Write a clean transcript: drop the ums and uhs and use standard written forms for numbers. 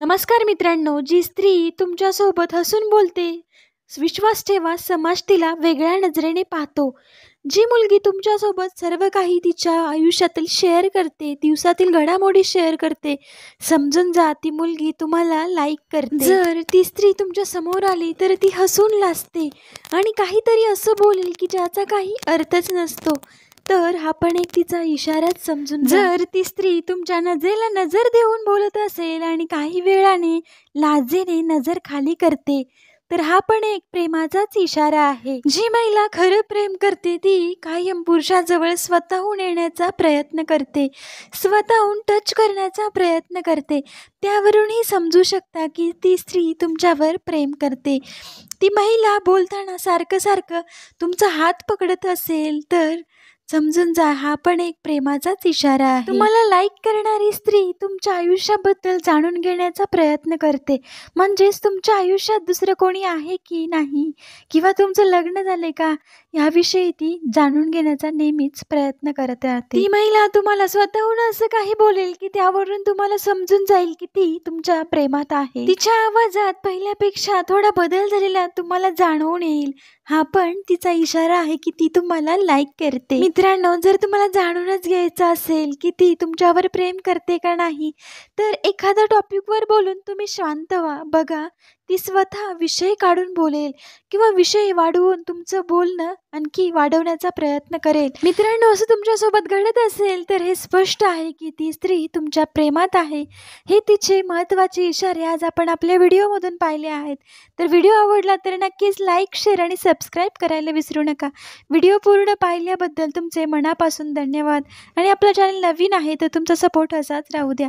नमस्कार मित्रांनो, जी स्त्री तुमच्यासोबत हसून बोलते, विश्वास ठेवा, समाज तिला वेगळ्या नजरेने पाहतो. जी मुलगी तुमच्यासोबत सर्व काही तिच्या आयुष्यातील शेअर करते, दिवसातील घडामोडी शेअर करते, समजून जा ती मुलगी तुम्हाला लाईक करते. जर ती स्त्री तुमच्या समोर आली तर ती हसून लाजते आणि काहीतरी असं बोलेल की ज्याचा काही अर्थच नसतो. तर हा पण एक तिचा इशाराच समजून जा. जर ती स्त्री तुमच्या नजरेला नजर देऊन बोलत असेल आणि काही वेळाने लाजेने नजर खाली करते, तर हा पण एक प्रेमाचाच इशारा आहे. जी महिला खरं प्रेम करते ती कायम पुरुषाजवळ स्वतःहून येण्याचा प्रयत्न करते, स्वतःहून टच करण्याचा प्रयत्न करते. त्यावरूनही समजू शकता की ती स्त्री तुमच्यावर प्रेम करते. ती महिला बोलताना सारखं सारखं तुमचा हात पकडत असेल तर समजून जा, हा पण एक प्रेमाचाच इशारा आहे. तुम्हाला लाईक करणारी स्त्री तुमच्या आयुष्याबद्दल जाणून घेण्याचा प्रयत्न करते, म्हणजेच तुमच्या आयुष्यात दुसरं कोणी आहे की नाही, किंवा तुमचं लग्न झाले का, याविषयी ती जाणून घेण्याचा नेहमीच प्रयत्न करत राहते. ती महिला तुम्हाला स्वतःहून असं काही बोलेल की त्यावरून तुम्हाला समजून जाईल की ती तुमच्या प्रेमात आहे. तिच्या आवाजात पहिल्यापेक्षा थोडा बदल झालेला तुम्हाला जाणवून येईल. हा पण तिचा इशारा आहे की ती तुम्हाला लाईक करते. मित्रांनो, जर तुम्हाला जाणूनच घ्यायचं असेल की ती तुमच्यावर प्रेम करते का नाही, तर एखाद्या टॉपिकवर बोलून तुम्ही शांत व्हा. बघा, ती स्वतः विषय काढून बोलेल किंवा विषय वाढवून तुमचं बोलणं आणखी वाढवण्याचा प्रयत्न करेल. मित्रांनो, असं तुमच्यासोबत घडत असेल तर हे स्पष्ट आहे की ती स्त्री तुमच्या प्रेमात आहे. हे तिचे महत्त्वाचे इशारे आज आपण आपल्या व्हिडिओमधून पाहिले आहेत. तर व्हिडिओ आवडला तर नक्कीच लाईक, शेअर आणि सबस्क्राईब करायला विसरू नका. व्हिडिओ पूर्ण पाहिल्याबद्दल तुमचे मनापासून धन्यवाद. आणि आपलं चॅनल नवीन आहे तर तुमचा सपोर्ट असाच राहू द्या.